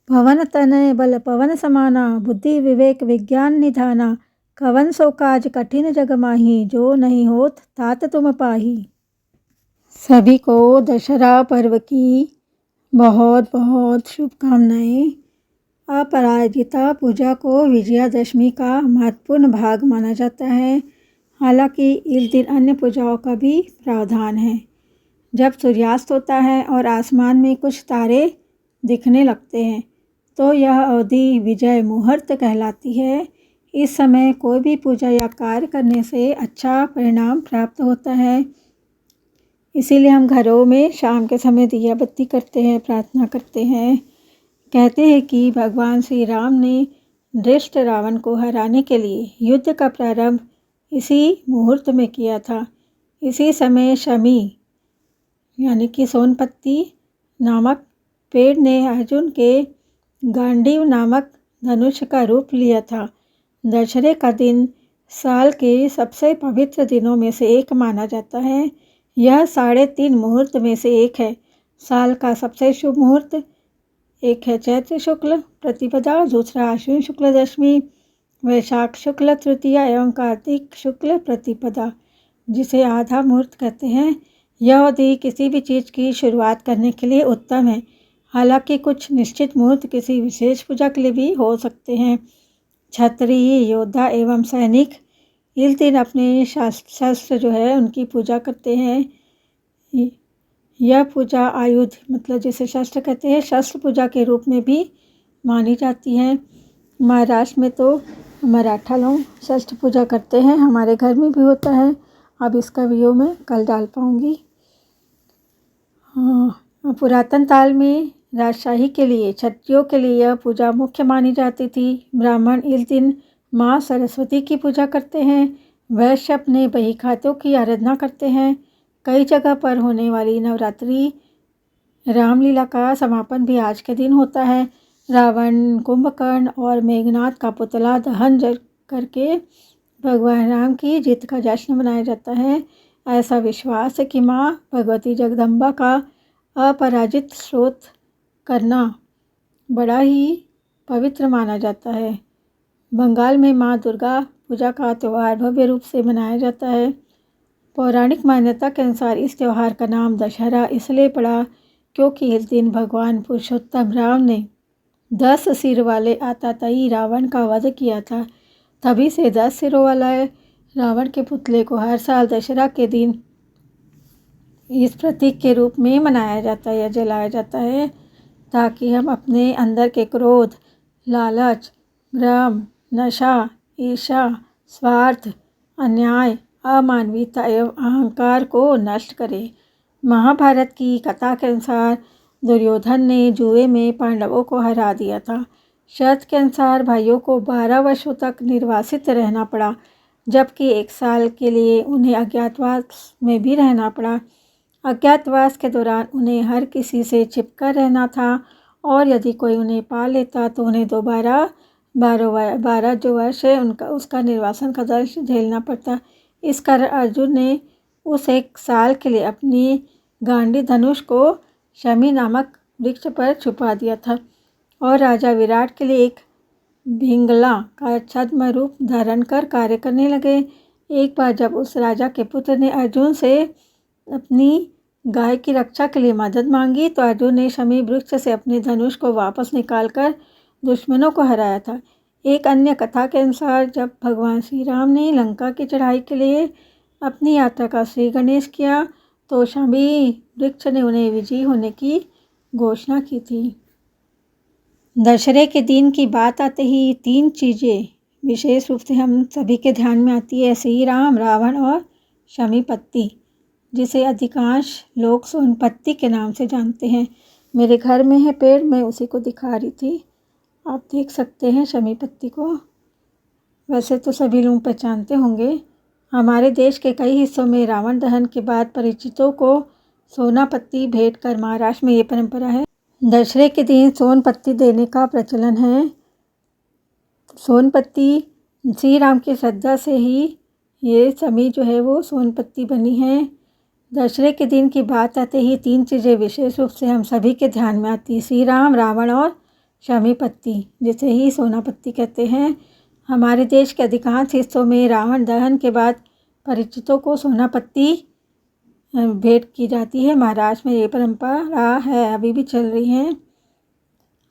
पवन तनय बल पवन समाना, बुद्धि विवेक विज्ञान निधाना, कवन सो काज कठिन जग माही, जो नहीं होत तात तुम पाही। सभी को दशहरा पर्व की बहुत बहुत शुभकामनाएं। अपराजिता पूजा को विजयादशमी का महत्वपूर्ण भाग माना जाता है। हालांकि इस दिन अन्य पूजाओं का भी प्रावधान है। जब सूर्यास्त होता है और आसमान में कुछ तारे दिखने लगते हैं तो यह अवधि विजय मुहूर्त कहलाती है। इस समय कोई भी पूजा या कार्य करने से अच्छा परिणाम प्राप्त होता है। इसीलिए हम घरों में शाम के समय दिया बत्ती करते हैं, प्रार्थना करते हैं। कहते हैं कि भगवान श्री राम ने दुष्ट रावण को हराने के लिए युद्ध का प्रारंभ इसी मुहूर्त में किया था। इसी समय शमी यानी कि सोनपत्ती नामक पेड़ ने अर्जुन के गांडीव नामक धनुष का रूप लिया था। दशहरे का दिन साल के सबसे पवित्र दिनों में से एक माना जाता है। यह 3.5 मुहूर्त में से एक है। साल का सबसे शुभ मुहूर्त एक है चैत्र शुक्ल प्रतिपदा, दूसरा आश्विन शुक्ल दशमी, वैशाख शुक्ल तृतीया एवं कार्तिक शुक्ल प्रतिपदा, जिसे आधा मुहूर्त कहते हैं। यह अवधि किसी भी चीज़ की शुरुआत करने के लिए उत्तम है। हालांकि कुछ निश्चित मुहूर्त किसी विशेष पूजा के लिए भी हो सकते हैं। क्षत्रिय योद्धा एवं सैनिक इस दिन अपने शस्त्र जो है उनकी पूजा करते हैं। यह पूजा आयुध मतलब जिसे शस्त्र कहते हैं, शस्त्र पूजा के रूप में भी मानी जाती है। महाराष्ट्र में तो मराठा लोग शस्त्र पूजा करते हैं, हमारे घर में भी होता है। अब इसका वीडियो मैं कल डाल पाऊँगी। पुरातन काल में राजशाही के लिए क्षत्रियों के लिए यह पूजा मुख्य मानी जाती थी। ब्राह्मण इस दिन माँ सरस्वती की पूजा करते हैं। वैश्य अपने बही खातों की आराधना करते हैं। कई जगह पर होने वाली नवरात्रि रामलीला का समापन भी आज के दिन होता है। रावण, कुंभकर्ण और मेघनाथ का पुतला दहन करके भगवान राम की जीत का जश्न मनाया जाता है। ऐसा विश्वास है कि माँ भगवती जगदम्बा का अपराजित स्रोत करना बड़ा ही पवित्र माना जाता है। बंगाल में माँ दुर्गा पूजा का त्यौहार भव्य रूप से मनाया जाता है। पौराणिक मान्यता के अनुसार इस त्यौहार का नाम दशहरा इसलिए पड़ा क्योंकि इस दिन भगवान पुरुषोत्तम राम ने 10 सिर वाले आताताई रावण का वध किया था। तभी से 10 सिरों वाला रावण के पुतले को हर साल दशहरा के दिन इस प्रतीक के रूप में मनाया जाता है या जलाया जाता है, ताकि हम अपने अंदर के क्रोध, लालच, भ्रम, नशा, ईर्ष्या, स्वार्थ, अन्याय, अमानवीयता एवं अहंकार को नष्ट करें। महाभारत की कथा के अनुसार दुर्योधन ने जुए में पांडवों को हरा दिया था। शर्त के अनुसार भाइयों को 12 वर्षों तक निर्वासित रहना पड़ा, जबकि 1 साल के लिए उन्हें अज्ञातवास में भी रहना पड़ा। अज्ञातवास के दौरान उन्हें हर किसी से छिपकर रहना था और यदि कोई उन्हें पा लेता तो उन्हें दोबारा 12 जो वर्ष है उसका निर्वासन का दर्श झेलना पड़ता। इस कारण अर्जुन ने उस 1 साल के लिए अपनी गांडी धनुष को शमी नामक वृक्ष पर छुपा दिया था और राजा विराट के लिए एक भिंगला का छद्म रूप धारण कर कार्य करने लगे। एक बार जब उस राजा के पुत्र ने अर्जुन से अपनी गाय की रक्षा के लिए मदद मांगी तो अर्जुन ने शमी वृक्ष से अपने धनुष को वापस निकालकर दुश्मनों को हराया था। एक अन्य कथा के अनुसार जब भगवान श्री राम ने लंका की चढ़ाई के लिए अपनी यात्रा का श्री गणेश किया तो शमी वृक्ष ने उन्हें विजयी होने की घोषणा की थी। दशहरे के दिन की बात आते ही 3 चीज़ें विशेष रूप से हम सभी के ध्यान में आती है, श्री राम, रावण और शमीपत्ति, जिसे अधिकांश लोग सोनपत्ती के नाम से जानते हैं। मेरे घर में है पेड़, मैं उसी को दिखा रही थी, आप देख सकते हैं शमीपत्ती को। वैसे तो सभी लोग पहचानते होंगे। हमारे देश के कई हिस्सों में रावण दहन के बाद परिचितों को सोनापत्ती भेंट कर महाराष्ट्र में ये परंपरा है। दशहरे के दिन सोनपत्ती देने का प्रचलन है। सोनपत्ती श्री राम की श्रद्धा से ही ये शमी जो है वो सोनपत्ती बनी है। दशहरे के दिन की बात आते ही 3 चीज़ें विशेष रूप से हम सभी के ध्यान में आती है, श्री राम, रावण और शमी पत्ती, जिसे ही सोना पत्ती कहते हैं। हमारे देश के अधिकांश हिस्सों में रावण दहन के बाद परिचितों को सोना पत्ती भेंट की जाती है। महाराष्ट्र में ये परंपरा है, अभी भी चल रही है।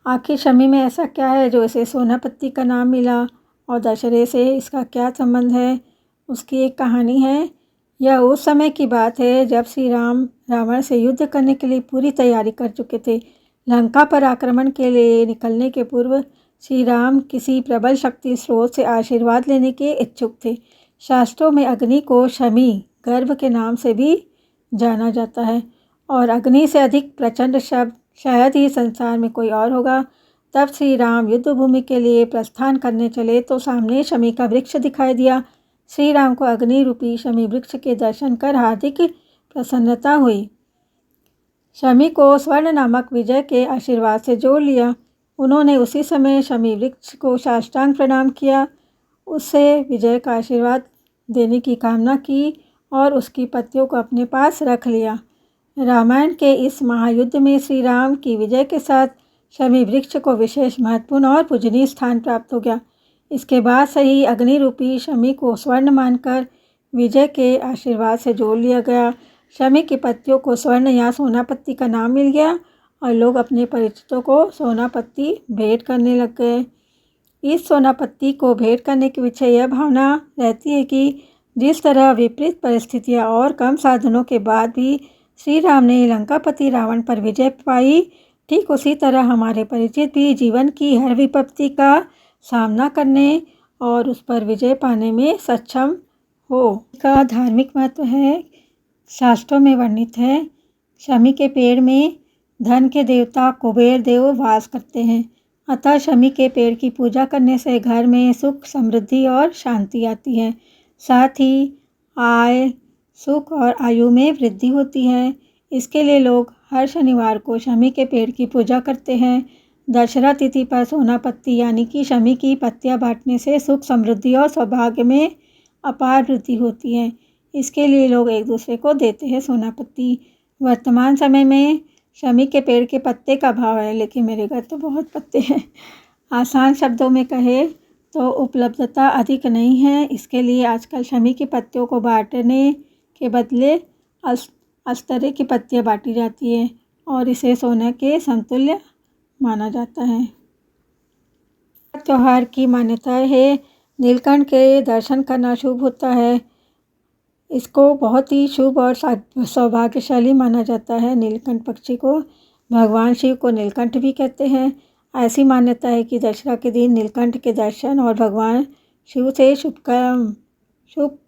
आखिर शमी में ऐसा क्या है जो इसे सोना पत्ती का नाम मिला और दशहरे से इसका क्या संबंध है? उसकी एक कहानी है। यह उस समय की बात है जब श्री राम रावण से युद्ध करने के लिए पूरी तैयारी कर चुके थे। लंका पर आक्रमण के लिए निकलने के पूर्व श्री राम किसी प्रबल शक्ति स्रोत से आशीर्वाद लेने के इच्छुक थे। शास्त्रों में अग्नि को शमी, गर्भ के नाम से भी जाना जाता है और अग्नि से अधिक प्रचंड शब्द शायद ही संसार में कोई और होगा। तब श्री राम युद्ध भूमि के लिए प्रस्थान करने चले तो सामने शमी का वृक्ष दिखाई दिया। श्री राम को अग्नि रूपी शमी वृक्ष के दर्शन कर हार्दिक प्रसन्नता हुई। शमी को स्वर्ण नामक विजय के आशीर्वाद से जोड़ लिया। उन्होंने उसी समय शमी वृक्ष को साष्टांग प्रणाम किया, उससे विजय का आशीर्वाद देने की कामना की और उसकी पत्तियों को अपने पास रख लिया। रामायण के इस महायुद्ध में श्री राम की विजय के साथ शमी वृक्ष को विशेष महत्वपूर्ण और पूजनीय स्थान प्राप्त हो गया। इसके बाद से ही अग्नि रूपी शमी को स्वर्ण मानकर विजय के आशीर्वाद से जोड़ लिया गया। शमी की पत्तियों को स्वर्ण या सोना पत्ती का नाम मिल गया और लोग अपने परिचितों को सोना पत्ती भेंट करने लग गए। इस सोना पत्ती को भेंट करने के पीछे यह भावना रहती है कि जिस तरह विपरीत परिस्थितियाँ और कम साधनों के बाद भी श्री राम ने लंकापति रावण पर विजय पाई, ठीक उसी तरह हमारे परिचित भी जीवन की हर विपत्ति का सामना करने और उस पर विजय पाने में सक्षम हो। इसका धार्मिक महत्व है। शास्त्रों में वर्णित है, शमी के पेड़ में धन के देवता कुबेर देव वास करते हैं, अतः शमी के पेड़ की पूजा करने से घर में सुख, समृद्धि और शांति आती है। साथ ही आय, सुख और आयु में वृद्धि होती है। इसके लिए लोग हर शनिवार को शमी के पेड़ की पूजा करते हैं। दशहरा तिथि पर सोना पत्ती यानी कि शमी की पत्तियां बांटने से सुख, समृद्धि और सौभाग्य में अपार वृद्धि होती है। इसके लिए लोग एक दूसरे को देते हैं सोना पत्ती। वर्तमान समय में शमी के पेड़ के पत्ते का भाव है, लेकिन मेरे घर तो बहुत पत्ते हैं। आसान शब्दों में कहे तो उपलब्धता अधिक नहीं है, इसके लिए आजकल शमी की पत्तियों को बांटने के बदले अस्तरे की पत्तियां बांटी जाती है और इसे सोने के समतुल्य माना जाता है। त्योहार की मान्यता है, नीलकंठ के दर्शन करना शुभ होता है। इसको बहुत ही शुभ और सौभाग्यशाली माना जाता है। नीलकंठ पक्षी को भगवान शिव को नीलकंठ भी कहते हैं। ऐसी मान्यता है कि दशहरा के दिन नीलकंठ के दर्शन और भगवान शिव से शुभ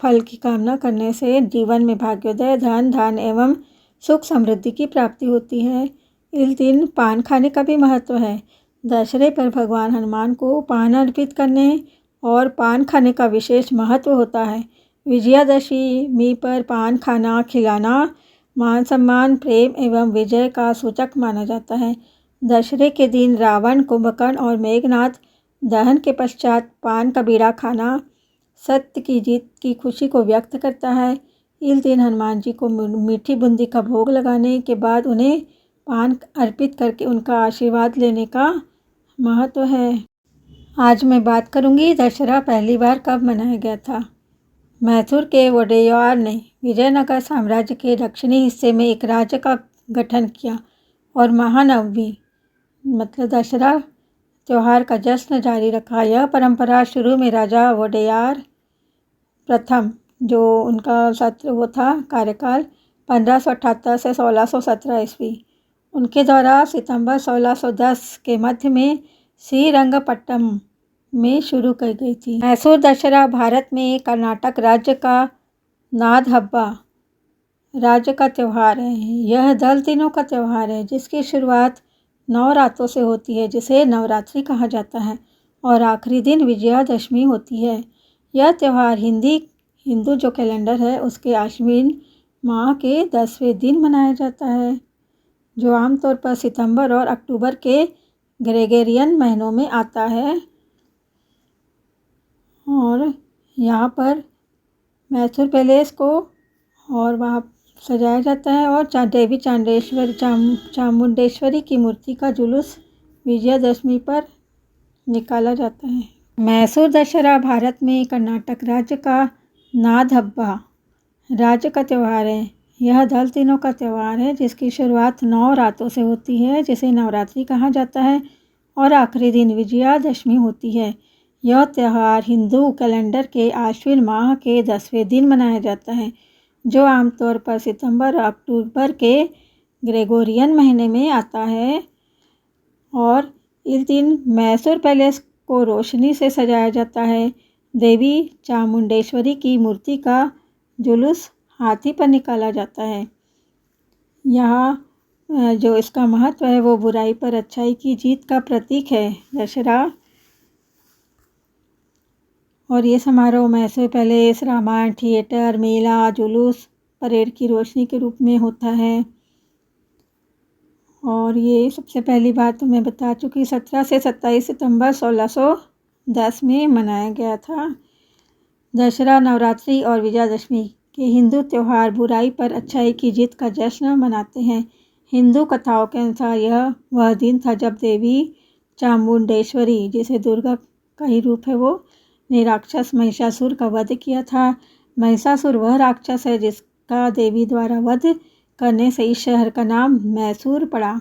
फल की कामना करने से जीवन में भाग्योदय, धन धान एवं सुख समृद्धि की प्राप्ति होती है। इस दिन पान खाने का भी महत्व है। दशहरे पर भगवान हनुमान को पान अर्पित करने और पान खाने का विशेष महत्व होता है। विजयादशमी पर पान खाना खिलाना मान सम्मान, प्रेम एवं विजय का सूचक माना जाता है। दशहरे के दिन रावण, कुंभकर्ण और मेघनाथ दहन के पश्चात पान का बीड़ा खाना सत्य की जीत की खुशी को व्यक्त करता है। इस दिन हनुमान जी को मीठी बूंदी का भोग लगाने के बाद उन्हें पान अर्पित करके उनका आशीर्वाद लेने का महत्व है। आज मैं बात करूंगी दशहरा पहली बार कब मनाया गया था। मैसूर के वोडेयार ने विजयनगर साम्राज्य के दक्षिणी हिस्से में एक राज्य का गठन किया और महानवमी मतलब दशहरा त्यौहार का जश्न जारी रखा। यह परंपरा शुरू में राजा वोडेयार प्रथम, जो उनका वो था कार्यकाल 1578 से 1617 ईस्वी, उनके द्वारा सितंबर 1610 के मध्य में श्रीरंगपट्टम में शुरू की गई थी। मैसूर दशहरा भारत में कर्नाटक राज्य का नादहब्बा राज्य का त्यौहार है। यह 10 दिनों का त्यौहार है जिसकी शुरुआत 9 रातों से होती है, जिसे नवरात्रि कहा जाता है, और आखिरी दिन विजयादशमी होती है। यह त्यौहार हिंदू जो कैलेंडर है उसके आश्विन माह के 10वें दिन मनाया जाता है, जो आमतौर पर सितंबर और अक्टूबर के ग्रेगोरियन महीनों में आता है। और यहाँ पर मैसूर पैलेस को और वहाँ सजाया जाता है और देवी चामुंडेश्वरी की मूर्ति का जुलूस विजयादशमी पर निकाला जाता है। मैसूर दशहरा भारत में कर्नाटक राज्य का नादहब्बा राज्य का त्यौहार है। यह दल दिनों का त्यौहार है जिसकी शुरुआत 9 रातों से होती है जिसे नवरात्रि कहा जाता है और आखिरी दिन विजयादशमी होती है। यह त्यौहार हिंदू कैलेंडर के आश्विन माह के 10वें दिन मनाया जाता है जो आमतौर पर सितंबर और अक्टूबर के ग्रेगोरियन महीने में आता है। और इस दिन मैसूर पैलेस को रोशनी से सजाया जाता है। देवी चामुंडेश्वरी की मूर्ति का जुलूस हाथी पर निकाला जाता है। यहाँ जो इसका महत्व है वो बुराई पर अच्छाई की जीत का प्रतीक है दशहरा। और ये समारोह मैसूर पैलेस, रामायण थिएटर, मेला, जुलूस, परेड की रोशनी के रूप में होता है। और ये सबसे पहली बात तो मैं बता चुकी, 17 से 27 सितंबर 1610 में मनाया गया था। दशहरा, नवरात्रि और विजयादशमी के हिंदू त्यौहार बुराई पर अच्छाई की जीत का जश्न मनाते हैं। हिंदू कथाओं के अनुसार यह वह दिन था जब देवी चामुंडेश्वरी, जिसे दुर्गा का ही रूप है, वो ने राक्षस महिषासुर का वध किया था। महिषासुर वह राक्षस है जिसका देवी द्वारा वध करने से इस शहर का नाम मैसूर पड़ा।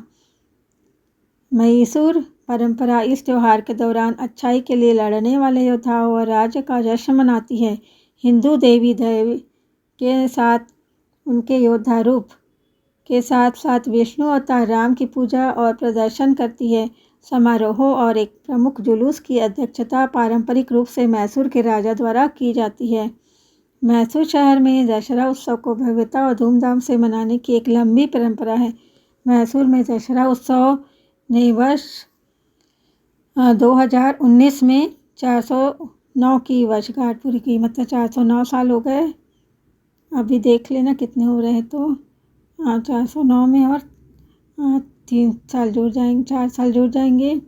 मैसूर परंपरा इस त्यौहार के दौरान अच्छाई के लिए लड़ने वाले योद्धाओं और राज्य का जश्न मनाती है। हिंदू देवी के साथ उनके योद्धा रूप के साथ साथ विष्णु अवतार राम की पूजा और प्रदर्शन करती है। समारोहों और एक प्रमुख जुलूस की अध्यक्षता पारंपरिक रूप से मैसूर के राजा द्वारा की जाती है। मैसूर शहर में दशहरा उत्सव को भव्यता और धूमधाम से मनाने की एक लंबी परंपरा है। मैसूर में दशहरा उत्सव ने वर्ष 2019 में 409 की वर्षगांठ पूरी की, मतलब 409 साल हो गए। अभी देख लेना कितने हो रहे हैं, तो 409 में और 3 साल जुड़ जाएंगे, 4 साल जुड़ जाएंगे।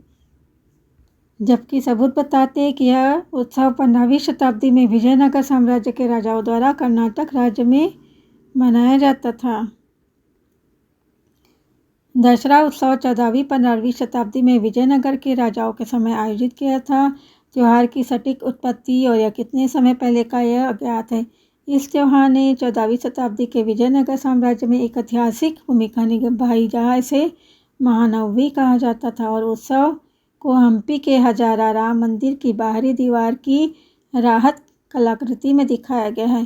जबकि सबूत बताते हैं कि यह उत्सव 15वीं शताब्दी में विजयनगर साम्राज्य के राजाओं द्वारा कर्नाटक राज्य में मनाया जाता था। दशहरा उत्सव 14वीं-15वीं शताब्दी में विजयनगर के राजाओं के समय आयोजित किया था। त्यौहार की सटीक उत्पत्ति और यह कितने समय पहले का यह अज्ञात है। इस त्यौहार ने 14वीं शताब्दी के विजयनगर साम्राज्य में एक ऐतिहासिक भूमिका निभाई जहाँ इसे महानवमी कहा जाता था। और उत्सव को हम्पी के हजारा राम मंदिर की बाहरी दीवार की राहत कलाकृति में दिखाया गया है।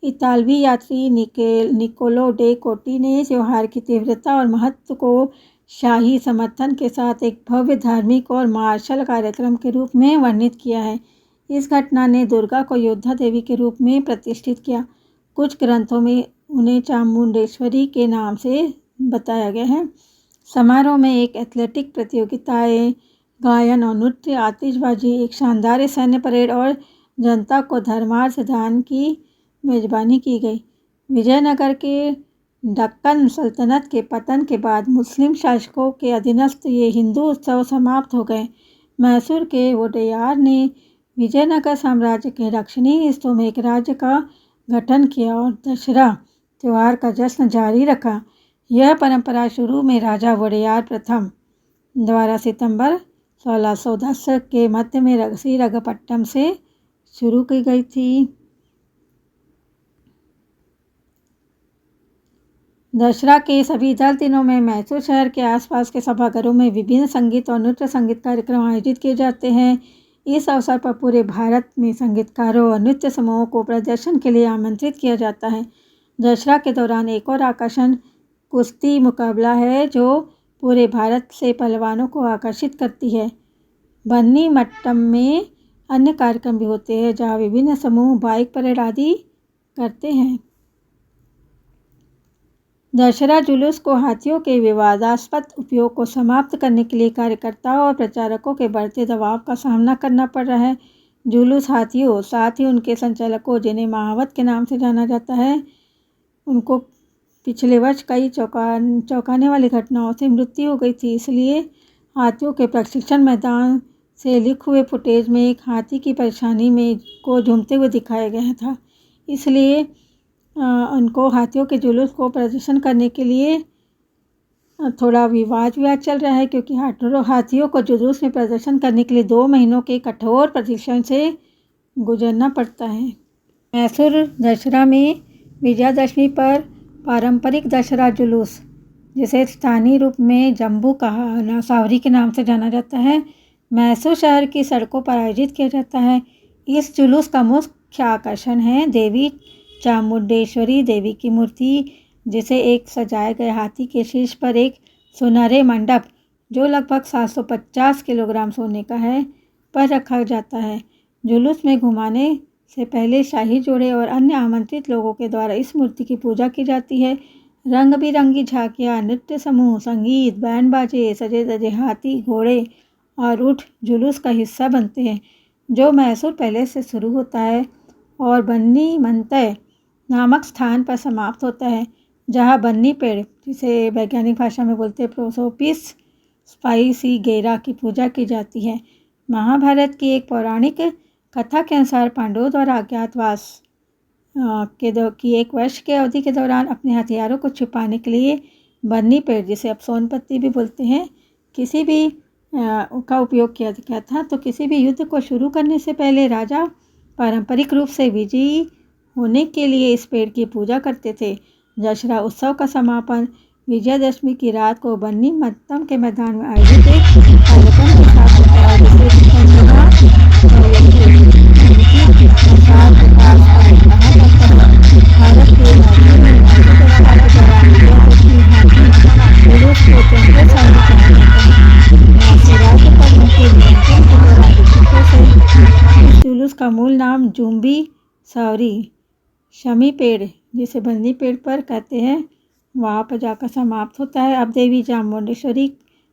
इतालवी यात्री निकोलो डे कोटी ने त्यौहार की तीव्रता और महत्व को शाही समर्थन के साथ एक भव्य धार्मिक और मार्शल कार्यक्रम के रूप में वर्णित किया है। इस घटना ने दुर्गा को योद्धा देवी के रूप में प्रतिष्ठित किया। कुछ ग्रंथों में उन्हें चामुंडेश्वरी के नाम से बताया गया है। समारोह में एक एथलेटिक प्रतियोगिताएं, गायन और नृत्य, आतिशबाजी, एक शानदार सैन्य परेड और जनता को धर्मार्थ सिद्धांत की मेजबानी की गई। विजयनगर के दक्कन सल्तनत के पतन के बाद मुस्लिम शासकों के अधीनस्थ ये हिंदू उत्सव समाप्त हो गए। मैसूर के वोडेयार ने विजयनगर साम्राज्य के दक्षिणी हिस्सों में एक राज्य का गठन किया और दशहरा त्यौहार का जश्न जारी रखा। यह परंपरा शुरू में राजा वोडेयार प्रथम द्वारा सितंबर 1610 के मध्य में श्रीरंगपट्टनम से शुरू की गई थी। दशहरा के सभी 10 दिनों में मैसूर शहर के आसपास के सभागारों में विभिन्न संगीत और नृत्य संगीत कार्यक्रम आयोजित किए जाते हैं। इस अवसर पर पूरे भारत में संगीतकारों और नृत्य समूहों को प्रदर्शन के लिए आमंत्रित किया जाता है। दशहरा के दौरान एक और आकर्षण कुश्ती मुकाबला है जो पूरे भारत से पहलवानों को आकर्षित करती है। बन्नी मट्टम में अन्य कार्यक्रम भी होते हैं जहां विभिन्न समूह बाइक परेड आदि करते हैं। दशहरा जुलूस को हाथियों के विवादास्पद उपयोग को समाप्त करने के लिए कार्यकर्ताओं और प्रचारकों के बढ़ते दबाव का सामना करना पड़ रहा है। जुलूस हाथियों, साथ ही उनके संचालकों जिन्हें महावत के नाम से जाना जाता है, उनको पिछले वर्ष कई चौंकाने वाली घटनाओं से मृत्यु हो गई थी। इसलिए हाथियों के प्रशिक्षण मैदान से लीक हुए फुटेज में एक हाथी की परेशानी में को झूमते हुए दिखाया गया था। इसलिए उनको हाथियों के जुलूस को प्रदर्शन करने के लिए थोड़ा विवाद चल रहा है, क्योंकि हाथियों को जुलूस में प्रदर्शन करने के लिए 2 महीनों के कठोर प्रशिक्षण से गुजरना पड़ता है। मैसूर दशहरा में विजयादशमी पर पारंपरिक दशहरा जुलूस, जिसे स्थानीय रूप में जम्बू सावरी के नाम से जाना जाता है, मैसूर शहर की सड़कों पर आयोजित किया जाता है। इस जुलूस का मुख्य आकर्षण है देवी चामुंडेश्वरी देवी की मूर्ति, जिसे एक सजाए गए हाथी के शीर्ष पर एक सुनहरे मंडप, जो लगभग 750 किलोग्राम सोने का है, पर रखा जाता है। जुलूस में घुमाने से पहले शाही जोड़े और अन्य आमंत्रित लोगों के द्वारा इस मूर्ति की पूजा की जाती है। रंग बिरंगी झांकियाँ, नृत्य समूह, संगीत, बैंड बाजे, सजे धजे हाथी, घोड़े और ऊंट जुलूस का हिस्सा बनते हैं, जो मैसूर पैलेस से शुरू होता है और बन्नी मंतय नामक स्थान पर समाप्त होता है, जहां बन्नी पेड़, जिसे वैज्ञानिक भाषा में बोलते हैं प्रोसोपिस स्पाइसीगेरा, की पूजा की जाती है। महाभारत की एक पौराणिक कथा के अनुसार पांडवों द्वारा अज्ञातवास की 1 वर्ष के अवधि के दौरान अपने हथियारों को छुपाने के लिए बन्नी पेड़, जिसे अब सोनपत्ती भी बोलते हैं, किसी भी का उपयोग किया गया था। तो किसी भी युद्ध को शुरू करने से पहले राजा पारंपरिक रूप से विजयी होने के लिए इस पेड़ की पूजा करते थे। दशहरा उत्सव का समापन विजयादशमी की रात को बन्नी मत्तम के मैदान में आयोजित एक कार्यक्रम के साथ होता है, जुलूस का मूल नाम जुम्बी सावरी शमी पेड़, जिसे बन्नी पेड़ पर कहते हैं, वहाँ पर जाकर समाप्त होता है। अब देवी चामुंडेश्वरी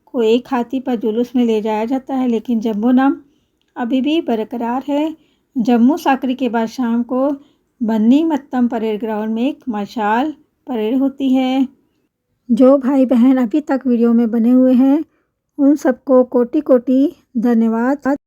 को एक हाथी पर जुलूस में ले जाया जाता है, लेकिन जम्बू नाम अभी भी बरकरार है। जम्मू साकरी के बाद शाम को बन्नी मत्तम परेड ग्राउंड में एक मशाल परेड होती है। जो भाई बहन अभी तक वीडियो में बने हुए हैं, उन सबको कोटि कोटि धन्यवाद।